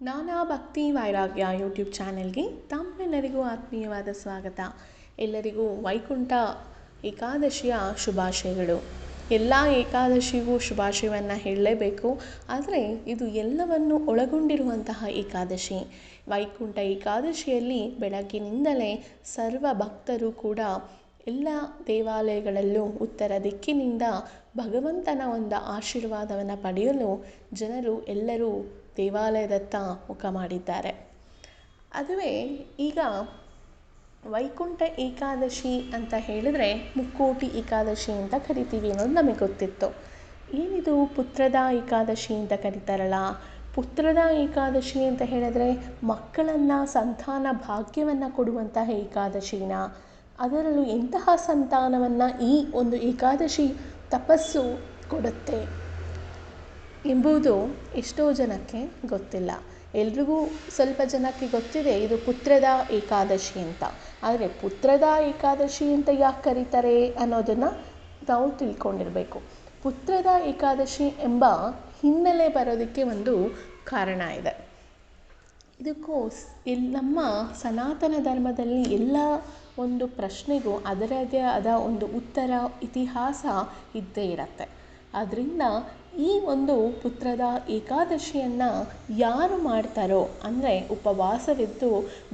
ನಾನಾ ಭಕ್ತಿ ವೈರಾಗ್ಯ ಯೂಟ್ಯೂಬ್ ಚಾನೆಲ್ಗೆ ತಮ್ಮೆಲ್ಲರಿಗೂ ಆತ್ಮೀಯವಾದ ಸ್ವಾಗತ. ಎಲ್ಲರಿಗೂ ವೈಕುಂಠ ಏಕಾದಶಿಯ ಶುಭಾಶಯಗಳು. ಎಲ್ಲ ಏಕಾದಶಿಗೂ ಶುಭಾಶಯವನ್ನು ಹೇಳಲೇಬೇಕು. ಆದರೆ ಇದು ಎಲ್ಲವನ್ನು ಒಳಗೊಂಡಿರುವಂತಹ ಏಕಾದಶಿ. ವೈಕುಂಠ ಏಕಾದಶಿಯಲ್ಲಿ ಬೆಳಗ್ಗಿನಿಂದಲೇ ಸರ್ವ ಭಕ್ತರು ಕೂಡ ಎಲ್ಲ ದೇವಾಲಯಗಳಲ್ಲೂ ಉತ್ತರ ದಿಕ್ಕಿನಿಂದ ಭಗವಂತನ ಒಂದು ಆಶೀರ್ವಾದವನ್ನು ಪಡೆಯಲು ಜನರು ಎಲ್ಲರೂ ದೇವಾಲಯದತ್ತ ಮುಖ ಮಾಡಿದ್ದಾರೆ. ಅದುವೇ ಈಗ ವೈಕುಂಠ ಏಕಾದಶಿ ಅಂತ ಹೇಳಿದರೆ ಮುಕ್ಕೋಟಿ ಏಕಾದಶಿ ಅಂತ ಕರಿತೀವಿ ಅನ್ನೋದು ನಮಗೆ ಗೊತ್ತಿತ್ತು. ಏನಿದು ಪುತ್ರದ ಏಕಾದಶಿ ಅಂತ ಕರೀತಾರಲ್ಲ, ಪುತ್ರದ ಏಕಾದಶಿ ಅಂತ ಹೇಳಿದ್ರೆ ಮಕ್ಕಳನ್ನು ಸಂತಾನ ಭಾಗ್ಯವನ್ನು ಕೊಡುವಂತಹ ಏಕಾದಶಿನ, ಅದರಲ್ಲೂ ಎಂತಹ ಸಂತಾನವನ್ನು ಈ ಒಂದು ಏಕಾದಶಿ ತಪಸ್ಸು ಕೊಡುತ್ತೆ ಎಂಬುದು ಎಷ್ಟೋ ಜನಕ್ಕೆ ಗೊತ್ತಿಲ್ಲ. ಎಲ್ರಿಗೂ ಸ್ವಲ್ಪ ಜನಕ್ಕೆ ಗೊತ್ತಿದೆ ಇದು ಪುತ್ರದ ಏಕಾದಶಿ ಅಂತ. ಆದರೆ ಪುತ್ರದ ಏಕಾದಶಿ ಅಂತ ಯಾಕೆ ಕರೀತಾರೆ ಅನ್ನೋದನ್ನು ನಾವು ತಿಳ್ಕೊಂಡಿರಬೇಕು. ಪುತ್ರದ ಏಕಾದಶಿ ಎಂಬ ಹಿನ್ನೆಲೆ ಬರೋದಕ್ಕೆ ಒಂದು ಕಾರಣ ಇದೆ. ಇದಕ್ಕೂ ನಮ್ಮ ಸನಾತನ ಧರ್ಮದಲ್ಲಿ ಎಲ್ಲ ಒಂದು ಪ್ರಶ್ನೆಗೂ ಅದರದೇ ಆದ ಒಂದು ಉತ್ತರ, ಇತಿಹಾಸ ಇದ್ದೇ ಇರತ್ತೆ. ಆದ್ದರಿಂದ ಈ ಒಂದು ಪುತ್ರದ ಏಕಾದಶಿಯನ್ನು ಯಾರು ಮಾಡ್ತಾರೋ, ಅಂದರೆ ಉಪವಾಸವಿದ್ದು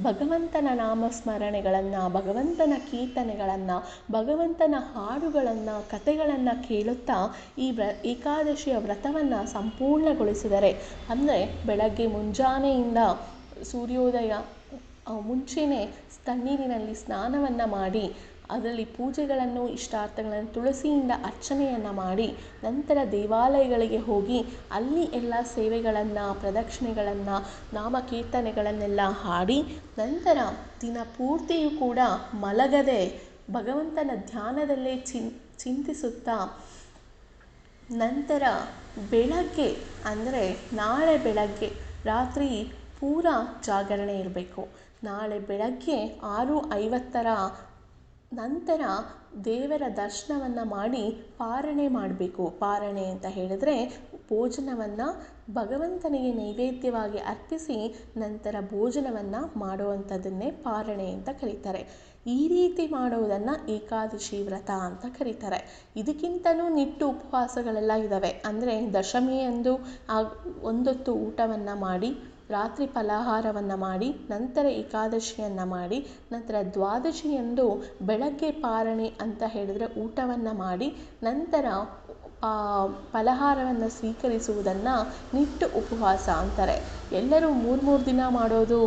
ಭಗವಂತನ ನಾಮಸ್ಮರಣೆಗಳನ್ನು, ಭಗವಂತನ ಕೀರ್ತನೆಗಳನ್ನು, ಭಗವಂತನ ಹಾಡುಗಳನ್ನು, ಕಥೆಗಳನ್ನು ಕೇಳುತ್ತಾ ಈ ಏಕಾದಶಿಯ ವ್ರತವನ್ನು ಸಂಪೂರ್ಣಗೊಳಿಸಿದರೆ, ಅಂದರೆ ಬೆಳಗ್ಗೆ ಮುಂಜಾನೆಯಿಂದ ಸೂರ್ಯೋದಯ ಮುಂಚೆಯೇ ತಣ್ಣೀರಿನಲ್ಲಿ ಸ್ನಾನವನ್ನು ಮಾಡಿ ಅದರಲ್ಲಿ ಪೂಜೆಗಳನ್ನು, ಇಷ್ಟಾರ್ಥಗಳನ್ನು, ತುಳಸಿಯಿಂದ ಅರ್ಚನೆಯನ್ನು ಮಾಡಿ ನಂತರ ದೇವಾಲಯಗಳಿಗೆ ಹೋಗಿ ಅಲ್ಲಿ ಎಲ್ಲ ಸೇವೆಗಳನ್ನು, ಪ್ರದಕ್ಷಿಣೆಗಳನ್ನು, ನಾಮಕೀರ್ತನೆಗಳನ್ನೆಲ್ಲ ಹಾಡಿ ನಂತರ ದಿನಪೂರ್ತಿಯೂ ಕೂಡ ಮಲಗದೆ ಭಗವಂತನ ಧ್ಯಾನದಲ್ಲೇ ಚಿಂತಿಸುತ್ತಾ ನಂತರ ಬೆಳಗ್ಗೆ, ಅಂದರೆ ನಾಳೆ ಬೆಳಗ್ಗೆ ರಾತ್ರಿ ಪೂರ ಜಾಗರಣೆ ಇರಬೇಕು. ನಾಳೆ ಬೆಳಗ್ಗೆ 6:50 ನಂತರ ದೇವರ ದರ್ಶನವನ್ನು ಮಾಡಿ ಪಾರಣೆ ಮಾಡಬೇಕು. ಪಾರಣೆ ಅಂತ ಹೇಳಿದ್ರೆ ಭೋಜನವನ್ನು ಭಗವಂತನಿಗೆ ನೈವೇದ್ಯವಾಗಿ ಅರ್ಪಿಸಿ ನಂತರ ಭೋಜನವನ್ನು ಮಾಡುವಂಥದ್ದನ್ನೇ ಪಾರಣೆ ಅಂತ ಕರೀತಾರೆ. ಈ ರೀತಿ ಮಾಡುವುದನ್ನು ಏಕಾದಶಿ ವ್ರತ ಅಂತ ಕರೀತಾರೆ. ಇದಕ್ಕಿಂತಲೂ ನಿಟ್ಟು ಉಪವಾಸಗಳೆಲ್ಲ ಇದ್ದಾವೆ. ಅಂದರೆ ದಶಮಿಯಂದು ಒಂದೊತ್ತು ಊಟವನ್ನು ಮಾಡಿ, ರಾತ್ರಿ ಫಲಾಹಾರವನ್ನು ಮಾಡಿ, ನಂತರ ಏಕಾದಶಿಯನ್ನು ಮಾಡಿ, ನಂತರ ದ್ವಾದಶಿಯಂದು ಬೆಳಗ್ಗೆ ಪಾರಣೆ ಅಂತ ಹೇಳಿದರೆ ಊಟವನ್ನು ಮಾಡಿ ನಂತರ ಫಲಾಹಾರವನ್ನು ಸ್ವೀಕರಿಸುವುದನ್ನು ನಿಟ್ಟು ಉಪವಾಸ ಅಂತಾರೆ. ಎಲ್ಲರೂ 3 ದಿನ ಮಾಡೋದು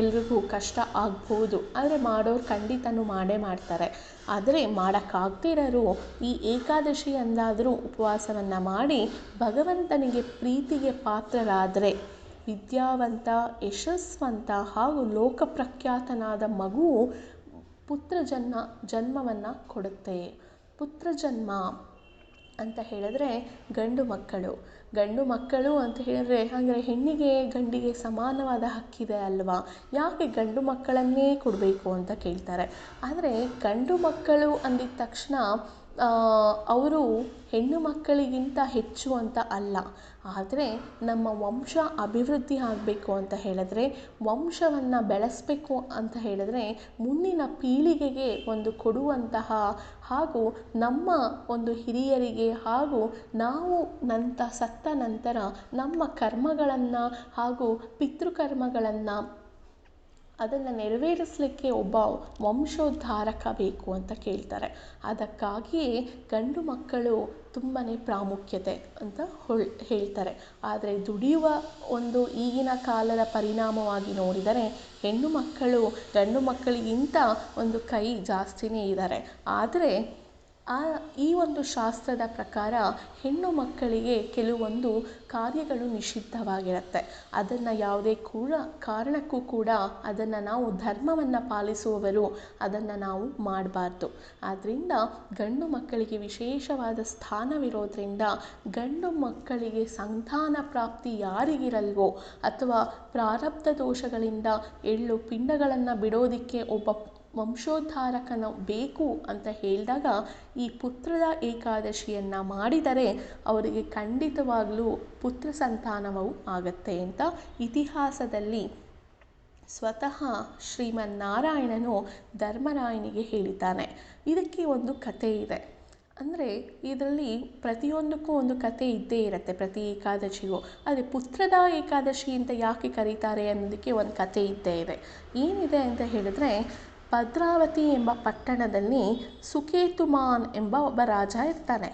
ಎಲ್ರಿಗೂ ಕಷ್ಟ ಆಗ್ಬೋದು, ಆದರೆ ಮಾಡೋರು ಖಂಡಿತನೂ ಮಾಡೇ ಮಾಡ್ತಾರೆ. ಆದರೆ ಮಾಡೋಕ್ಕಾಗ್ದಿರೋರು ಈ ಏಕಾದಶಿ ಅಂದಾದರೂ ಉಪವಾಸವನ್ನು ಮಾಡಿ ಭಗವಂತನಿಗೆ ಪ್ರೀತಿಗೆ ಪಾತ್ರರಾದರೆ ವಿದ್ಯಾವಂತ, ಯಶಸ್ವಂತ ಹಾಗೂ ಲೋಕಪ್ರಖ್ಯಾತನಾದ ಮಗುವು ಪುತ್ರ ಜನ್ಮವನ್ನು ಕೊಡುತ್ತೆ. ಪುತ್ರ ಜನ್ಮ ಅಂತ ಹೇಳಿದ್ರೆ ಗಂಡು ಮಕ್ಕಳು ಅಂತ ಹೇಳಿದ್ರೆ, ಅಂದರೆ ಹೆಣ್ಣಿಗೆ ಗಂಡಿಗೆ ಸಮಾನವಾದ ಹಕ್ಕಿದೆ ಅಲ್ವಾ, ಯಾಕೆ ಗಂಡು ಮಕ್ಕಳನ್ನೇ ಕೊಡಬೇಕು ಅಂತ ಕೇಳ್ತಾರೆ. ಆದರೆ ಗಂಡು ಮಕ್ಕಳು ಅಂದಿದ ತಕ್ಷಣ ಅವರು ಹೆಣ್ಣು ಮಕ್ಕಳಿಗಿಂತ ಹೆಚ್ಚು ಅಂತ ಅಲ್ಲ. ಆದರೆ ನಮ್ಮ ವಂಶ ಅಭಿವೃದ್ಧಿ ಆಗಬೇಕು ಅಂತ ಹೇಳಿದ್ರೆ, ವಂಶವನ್ನು ಬೆಳೆಸಬೇಕು ಅಂತ ಹೇಳಿದ್ರೆ, ಮುಂದಿನ ಪೀಳಿಗೆಗೆ ಒಂದು ಕೊಡುವಂತಹ ಹಾಗೂ ನಮ್ಮ ಒಂದು ಹಿರಿಯರಿಗೆ ಹಾಗೂ ನಾವು ಸತ್ತ ನಂತರ ನಮ್ಮ ಕರ್ಮಗಳನ್ನು ಹಾಗೂ ಪಿತೃಕರ್ಮಗಳನ್ನು ಅದನ್ನು ನೆರವೇರಿಸಲಿಕ್ಕೆ ಒಬ್ಬ ವಂಶೋದ್ಧಾರಕ ಬೇಕು ಅಂತ ಕೇಳ್ತಾರೆ. ಅದಕ್ಕಾಗಿಯೇ ಗಂಡು ಮಕ್ಕಳು ತುಂಬಾ ಪ್ರಾಮುಖ್ಯತೆ ಅಂತ ಹೇಳ್ತಾರೆ. ಆದರೆ ದುಡಿಯುವ ಒಂದು ಈಗಿನ ಕಾಲದ ಪರಿಣಾಮವಾಗಿ ನೋಡಿದರೆ ಹೆಣ್ಣು ಮಕ್ಕಳು ಗಂಡು ಮಕ್ಕಳಿಗಿಂತ ಒಂದು ಕೈ ಜಾಸ್ತಿನೇ ಇದ್ದಾರೆ. ಆದರೆ ಈ ಒಂದು ಶಾಸ್ತ್ರದ ಪ್ರಕಾರ ಹೆಣ್ಣು ಮಕ್ಕಳಿಗೆ ಕೆಲವೊಂದು ಕಾರ್ಯಗಳು ನಿಷಿದ್ಧವಾಗಿರುತ್ತೆ. ಅದನ್ನು ಯಾವುದೇ ಕಾರಣಕ್ಕೂ ಕೂಡ ಅದನ್ನು ನಾವು ಧರ್ಮವನ್ನು ಪಾಲಿಸುವವರು ಅದನ್ನು ನಾವು ಮಾಡಬಾರ್ದು. ಆದ್ದರಿಂದ ಗಂಡು ಮಕ್ಕಳಿಗೆ ವಿಶೇಷವಾದ ಸ್ಥಾನವಿರೋದ್ರಿಂದ ಗಂಡು ಮಕ್ಕಳಿಗೆ ಸಂತಾನ ಪ್ರಾಪ್ತಿ ಯಾರಿಗಿರಲ್ವೋ ಅಥವಾ ಪ್ರಾರಬ್ಧ ದೋಷಗಳಿಂದ ಎಳ್ಳು ಪಿಂಡಗಳನ್ನು ಬಿಡೋದಕ್ಕೆ ಒಬ್ಬ ವಂಶೋದ್ಧಾರಕನ ಬೇಕು ಅಂತ ಹೇಳಿದಾಗ ಈ ಪುತ್ರದ ಏಕಾದಶಿಯನ್ನು ಮಾಡಿದರೆ ಅವರಿಗೆ ಖಂಡಿತವಾಗಲೂ ಪುತ್ರ ಸಂತಾನವೂ ಆಗತ್ತೆ ಅಂತ ಇತಿಹಾಸದಲ್ಲಿ ಸ್ವತಃ ಶ್ರೀಮನ್ನಾರಾಯಣನು ಧರ್ಮರಾಯನಿಗೆ ಹೇಳಿದ್ದಾನೆ. ಇದಕ್ಕೆ ಒಂದು ಕಥೆ ಇದೆ. ಅಂದರೆ ಇದರಲ್ಲಿ ಪ್ರತಿಯೊಂದಕ್ಕೂ ಒಂದು ಕತೆ ಇದ್ದೇ ಇರುತ್ತೆ, ಪ್ರತಿ ಏಕಾದಶಿಗೂ. ಆದರೆ ಪುತ್ರದ ಏಕಾದಶಿ ಅಂತ ಯಾಕೆ ಕರೀತಾರೆ ಅನ್ನೋದಕ್ಕೆ ಒಂದು ಕತೆ ಇದ್ದೇ ಇದೆ. ಏನಿದೆ ಅಂತ ಹೇಳಿದ್ರೆ, ಭದ್ರಾವತಿ ಎಂಬ ಪಟ್ಟಣದಲ್ಲಿ ಸುಕೇತುಮಾನ್ ಎಂಬ ಒಬ್ಬ ರಾಜ ಇರ್ತಾನೆ.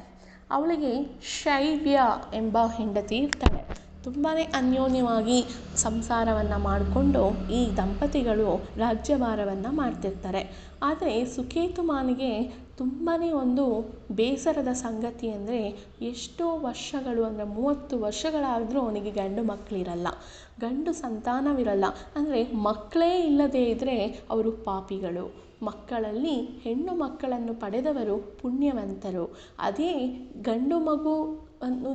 ಅವಳಿಗೆ ಶೈವ್ಯ ಎಂಬ ಹೆಂಡತಿ ಇರ್ತಾಳೆ. ತುಂಬಾ ಅನ್ಯೋನ್ಯವಾಗಿ ಸಂಸಾರವನ್ನು ಮಾಡಿಕೊಂಡು ಈ ದಂಪತಿಗಳು ರಾಜ್ಯಭಾರವನ್ನು ಮಾಡ್ತಿರ್ತಾರೆ. ಆದರೆ ಸುಕೇತುಮಾನಿಗೆ ತುಂಬಾ ಒಂದು ಬೇಸರದ ಸಂಗತಿ ಅಂದರೆ, ಎಷ್ಟೋ ವರ್ಷಗಳು ಅಂದರೆ 30 ವರ್ಷಗಳಾದರೂ ಅವನಿಗೆ ಗಂಡು ಮಕ್ಕಳಿರಲ್ಲ, ಗಂಡು ಸಂತಾನವಿರಲ್ಲ. ಅಂದರೆ ಮಕ್ಕಳೇ ಇಲ್ಲದೇ ಇದ್ದರೆ ಅವರು ಪಾಪಿಗಳು, ಮಕ್ಕಳಲ್ಲಿ ಹೆಣ್ಣು ಮಕ್ಕಳನ್ನು ಪಡೆದವರು ಪುಣ್ಯವಂತರು. ಅದೇ ಗಂಡು ಮಗು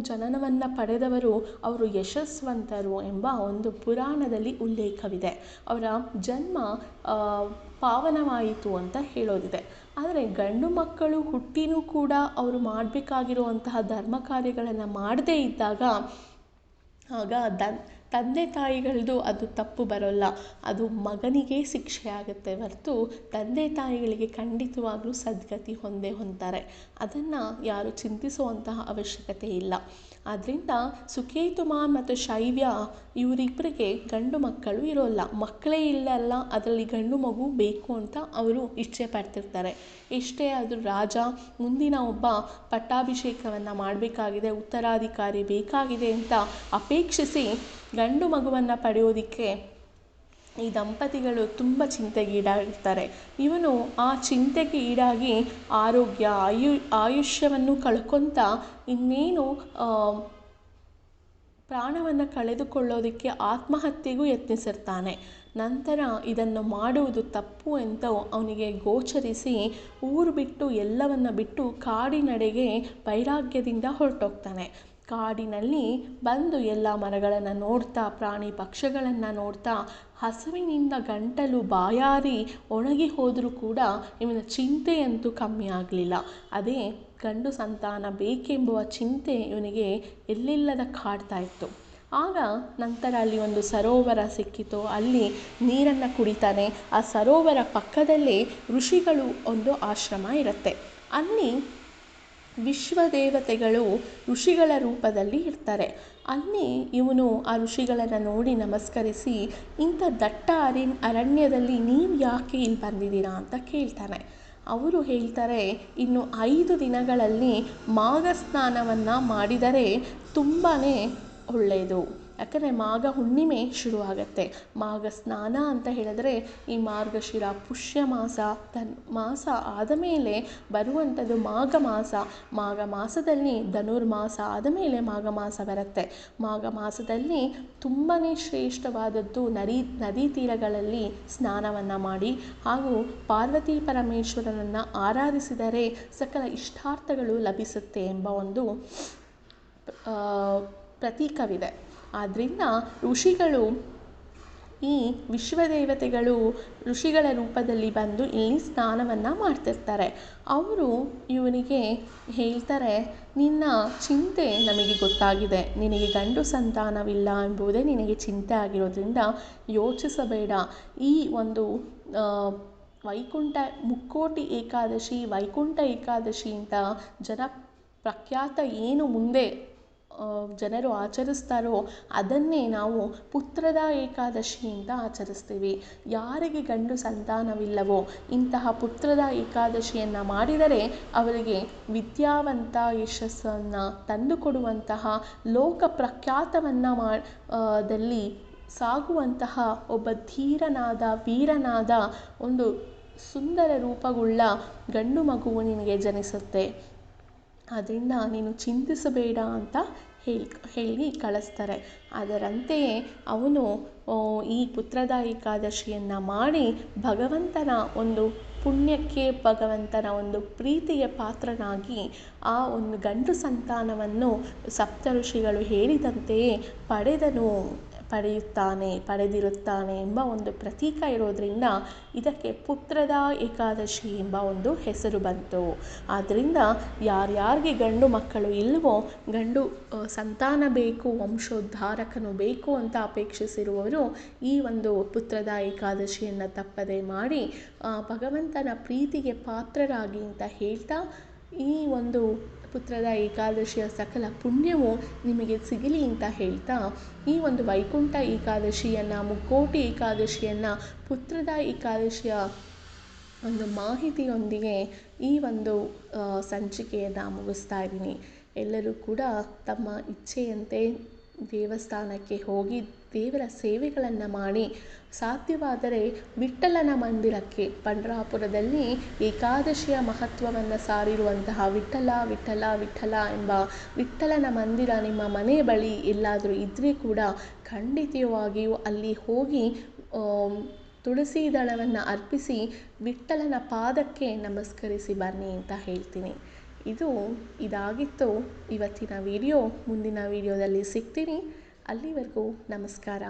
ಜನನವನ್ನು ಪಡೆದವರು ಅವರು ಯಶಸ್ವಂತರು ಎಂಬ ಒಂದು ಪುರಾಣದಲ್ಲಿ ಉಲ್ಲೇಖವಿದೆ. ಅವರ ಜನ್ಮ ಪಾವನವಾಯಿತು ಅಂತ ಹೇಳೋದಿದೆ. ಆದರೆ ಗಂಡು ಮಕ್ಕಳು ಹುಟ್ಟಿನೂ ಕೂಡ ಅವರು ಮಾಡಬೇಕಾಗಿರುವಂತಹ ಧರ್ಮ ಕಾರ್ಯಗಳನ್ನು ಮಾಡದೇ ಇದ್ದಾಗ ಆಗ ತಂದೆ ತಾಯಿಗಳದ್ದು ಅದು ತಪ್ಪು ಬರೋಲ್ಲ, ಅದು ಮಗನಿಗೆ ಶಿಕ್ಷೆ ಆಗುತ್ತೆ ಹೊರತು ತಂದೆ ತಾಯಿಗಳಿಗೆ ಖಂಡಿತವಾಗ್ಲೂ ಸದ್ಗತಿ ಹೊಂದ್ತಾರೆ. ಅದನ್ನು ಯಾರು ಚಿಂತಿಸುವಂತಹ ಅವಶ್ಯಕತೆ ಇಲ್ಲ. ಆದ್ದರಿಂದ ಸುಕೇತುಮಾನ್ ಮತ್ತು ಶೈವ್ಯ ಇವರಿಬ್ಬರಿಗೆ ಗಂಡು ಮಕ್ಕಳು ಇರೋಲ್ಲ, ಮಕ್ಕಳೇ ಇಲ್ಲಲ್ಲ, ಅದರಲ್ಲಿ ಗಂಡು ಮಗು ಬೇಕು ಅಂತ ಅವರು ಇಚ್ಛೆ ಪಡ್ತಿರ್ತಾರೆ. ಎಷ್ಟೇ ಆದರೂ ರಾಜ ಮುಂದಿನ ಒಬ್ಬ ಪಟ್ಟಾಭಿಷೇಕವನ್ನು ಮಾಡಬೇಕಾಗಿದೆ, ಉತ್ತರಾಧಿಕಾರಿ ಬೇಕಾಗಿದೆ ಅಂತ ಅಪೇಕ್ಷಿಸಿ ಗಂಡು ಮಗುವನ್ನು ಪಡೆಯೋದಕ್ಕೆ ಈ ದಂಪತಿಗಳು ತುಂಬ ಚಿಂತೆಗೀಡಾಗಿರ್ತಾರೆ. ಇವನು ಆ ಚಿಂತೆಗೆ ಈಡಾಗಿ ಆಯುಷ್ಯವನ್ನು ಕಳ್ಕೊತ ಇನ್ನೇನು ಪ್ರಾಣವನ್ನು ಕಳೆದುಕೊಳ್ಳೋದಕ್ಕೆ ಆತ್ಮಹತ್ಯೆಗೂ ಯತ್ನಿಸಿರ್ತಾನೆ. ನಂತರ ಇದನ್ನು ಮಾಡುವುದು ತಪ್ಪು ಅಂತ ಅವನಿಗೆ ಗೋಚರಿಸಿ ಊರು ಬಿಟ್ಟು ಎಲ್ಲವನ್ನು ಬಿಟ್ಟು ಕಾಡಿನಡೆಗೆ ವೈರಾಗ್ಯದಿಂದ ಹೊರಟೋಗ್ತಾನೆ. ಕಾಡಿನಲ್ಲಿ ಬಂದು ಎಲ್ಲ ಮರಗಳನ್ನು ನೋಡ್ತಾ, ಪ್ರಾಣಿ ಪಕ್ಷಿಗಳನ್ನು ನೋಡ್ತಾ, ಹಸುವಿನಿಂದ ಗಂಟಲು ಬಾಯಾರಿ ಒಣಗಿ ಹೋದರೂ ಕೂಡ ಇವನ ಚಿಂತೆಯಂತೂ ಕಮ್ಮಿ ಆಗಲಿಲ್ಲ. ಅದೇ ಗಂಡು ಸಂತಾನ ಬೇಕೆಂಬುವ ಚಿಂತೆ ಇವನಿಗೆ ಎಲ್ಲಿಲ್ಲದ ಕಾಡ್ತಾ ಇತ್ತು. ಆಗ ನಂತರ ಅಲ್ಲಿ ಒಂದು ಸರೋವರ ಸಿಕ್ಕಿತು, ಅಲ್ಲಿ ನೀರನ್ನು ಕುಡಿತಾನೆ. ಆ ಸರೋವರ ಪಕ್ಕದಲ್ಲೇ ಋಷಿಗಳು ಒಂದು ಆಶ್ರಮ ಇರುತ್ತೆ. ಅಲ್ಲಿ ವಿಶ್ವದೇವತೆಗಳು ಋಷಿಗಳ ರೂಪದಲ್ಲಿ ಇರ್ತಾರೆ. ಅಲ್ಲಿ ಇವನು ಆ ಋಷಿಗಳನ್ನು ನೋಡಿ ನಮಸ್ಕರಿಸಿ, ಇಂಥ ದಟ್ಟ ಅರಣ್ಯದಲ್ಲಿ ನೀವು ಯಾಕೆ ಇಲ್ಲಿ ಬಂದಿದ್ದೀರಾ ಅಂತ ಕೇಳ್ತಾನೆ. ಅವರು ಹೇಳ್ತಾರೆ, ಇನ್ನು 5 ದಿನಗಳಲ್ಲಿ ಮಾಘ ಸ್ನಾನವನ್ನು ಮಾಡಿದರೆ ತುಂಬಾ ಒಳ್ಳೆಯದು. ಯಾಕಂದರೆ ಮಾಘ ಹುಣ್ಣಿಮೆ ಶುರುವಾಗತ್ತೆ. ಮಾಘ ಸ್ನಾನ ಅಂತ ಹೇಳಿದ್ರೆ ಈ ಮಾರ್ಗಶಿರ ಪುಷ್ಯ ಮಾಸ ಆದ ಮೇಲೆ ಬರುವಂಥದ್ದು ಮಾಘ ಮಾಸ. ಮಾಘ ಮಾಸದಲ್ಲಿ ಧನುರ್ಮಾಸ ಆದ ಮೇಲೆ ಮಾಘ ಮಾಸ ಬರುತ್ತೆ. ಮಾಘ ಮಾಸದಲ್ಲಿ ತುಂಬಾ ಶ್ರೇಷ್ಠವಾದದ್ದು ನದಿ ತೀರಗಳಲ್ಲಿ ಸ್ನಾನವನ್ನು ಮಾಡಿ ಹಾಗೂ ಪಾರ್ವತಿ ಪರಮೇಶ್ವರನನ್ನು ಆರಾಧಿಸಿದರೆ ಸಕಲ ಇಷ್ಟಾರ್ಥಗಳು ಲಭಿಸುತ್ತೆ ಎಂಬ ಒಂದು ಪ್ರತೀಕವಿದೆ. ಆದ್ದರಿಂದ ಋಷಿಗಳು, ಈ ವಿಶ್ವದೇವತೆಗಳು ಋಷಿಗಳ ರೂಪದಲ್ಲಿ ಬಂದು ಇಲ್ಲಿ ಸ್ನಾನವನ್ನು ಮಾಡ್ತಿರ್ತಾರೆ. ಅವರು ಇವನಿಗೆ ಹೇಳ್ತಾರೆ, ನಿನ್ನ ಚಿಂತೆ ನಮಗೆ ಗೊತ್ತಾಗಿದೆ, ನಿನಗೆ ಗಂಡು ಸಂತಾನವಿಲ್ಲ ಎಂಬುದೇ ನಿನಗೆ ಚಿಂತೆ ಆಗಿರೋದ್ರಿಂದ ಯೋಚಿಸಬೇಡ. ಈ ಒಂದು ಮುಕ್ಕೋಟಿ ಏಕಾದಶಿ, ವೈಕುಂಠ ಏಕಾದಶಿ ಅಂತ ಪ್ರಖ್ಯಾತ ಏನು ಮುಂದೆ ಜನರು ಆಚರಿಸ್ತಾರೋ ಅದನ್ನೇ ನಾವು ಪುತ್ರದ ಏಕಾದಶಿ ಅಂತ ಆಚರಿಸ್ತೀವಿ. ಯಾರಿಗೆ ಗಂಡು ಸಂತಾನವಿಲ್ಲವೋ ಇಂತಹ ಪುತ್ರದ ಏಕಾದಶಿಯನ್ನು ಮಾಡಿದರೆ ಅವರಿಗೆ ವಿದ್ಯಾವಂತ ಯಶಸ್ಸನ್ನು ತಂದುಕೊಡುವಂತಹ ಲೋಕ ಪ್ರಖ್ಯಾತವನ್ನು ದಲ್ಲಿ ಸಾಗುವಂತಹ ಒಬ್ಬ ಧೀರನಾದ ವೀರನಾದ ಒಂದು ಸುಂದರ ರೂಪವುಳ್ಳ ಗಂಡು ಮಗುವು ನಿನಗೆ ಜನಿಸುತ್ತೆ. ಆದ್ದರಿಂದ ನೀನು ಚಿಂತಿಸಬೇಡ ಅಂತ ಹೇಳಿ ಕಳಿಸ್ತಾರೆ. ಅದರಂತೆಯೇ ಅವನು ಈ ಪುತ್ರದ ಏಕಾದಶಿಯನ್ನು ಮಾಡಿ ಭಗವಂತನ ಒಂದು ಪುಣ್ಯಕ್ಕೆ, ಭಗವಂತನ ಒಂದು ಪ್ರೀತಿಗೆ ಪಾತ್ರನಾಗಿ ಆ ಒಂದು ಗಂಡು ಸಂತಾನವನ್ನು ಸಪ್ತ ಋಷಿಗಳು ಹೇಳಿದಂತೆಯೇ ಪಡೆದಿರುತ್ತಾನೆ ಎಂಬ ಒಂದು ಪ್ರತೀಕ ಇರೋದರಿಂದ ಇದಕ್ಕೆ ಪುತ್ರದ ಏಕಾದಶಿ ಎಂಬ ಒಂದು ಹೆಸರು ಬಂತು. ಆದ್ದರಿಂದ ಯಾರ್ಯಾರಿಗೆ ಗಂಡು ಮಕ್ಕಳು ಇಲ್ಲವೋ, ಸಂತಾನ ಬೇಕು, ವಂಶೋದ್ಧಾರಕನು ಬೇಕು ಅಂತ ಅಪೇಕ್ಷಿಸಿರುವವರು ಈ ಒಂದು ಪುತ್ರದ ಏಕಾದಶಿಯನ್ನು ತಪ್ಪದೆ ಮಾಡಿ ಭಗವಂತನ ಪ್ರೀತಿಗೆ ಪಾತ್ರರಾಗಿ ಅಂತ ಹೇಳ್ತಾ, ಈ ಒಂದು ಪುತ್ರದ ಏಕಾದಶಿಯ ಸಕಲ ಪುಣ್ಯವು ನಿಮಗೆ ಸಿಗಲಿ ಅಂತ ಹೇಳ್ತಾ, ಈ ಒಂದು ವೈಕುಂಠ ಏಕಾದಶಿಯನ್ನು, ಮುಕ್ಕೋಟಿ ಏಕಾದಶಿಯನ್ನು, ಪುತ್ರದ ಏಕಾದಶಿಯ ಒಂದು ಮಾಹಿತಿಯೊಂದಿಗೆ ಈ ಒಂದು ಸಂಚಿಕೆಯನ್ನು ಮುಗಿಸ್ತಾ ಇದ್ದೀನಿ. ಎಲ್ಲರೂ ಕೂಡ ತಮ್ಮ ಇಚ್ಛೆಯಂತೆ ದೇವಸ್ಥಾನಕ್ಕೆ ಹೋಗಿ ದೇವರ ಸೇವೆಗಳನ್ನು ಮಾಡಿ, ಸಾಧ್ಯವಾದರೆ ವಿಠ್ಠಲನ ಮಂದಿರಕ್ಕೆ, ಪಂಢರಾಪುರದಲ್ಲಿ ಏಕಾದಶಿಯ ಮಹತ್ವವನ್ನು ಸಾರಿರುವಂತಹ ವಿಠ್ಠಲ ವಿಠ್ಠಲ ವಿಠ್ಠಲ ಎಂಬ ವಿಠ್ಠಲನ ಮಂದಿರ ನಿಮ್ಮ ಮನೆ ಬಳಿ ಎಲ್ಲಾದರೂ ಇದ್ದರೆ ಕೂಡ ಖಂಡಿತವಾಗಿಯೂ ಅಲ್ಲಿ ಹೋಗಿ ತುಳಸಿ ದಳವನ್ನು ಅರ್ಪಿಸಿ ವಿಠ್ಠಲನ ಪಾದಕ್ಕೆ ನಮಸ್ಕರಿಸಿ ಬನ್ನಿ ಅಂತ ಹೇಳ್ತೀನಿ. ಇದಾಗಿತ್ತು ಇವತ್ತಿನ ವಿಡಿಯೋ. ಮುಂದಿನ ವಿಡಿಯೋದಲ್ಲಿ ಸಿಗ್ತೀನಿ. ಅಲ್ಲಿವರೆಗೂ ನಮಸ್ಕಾರ.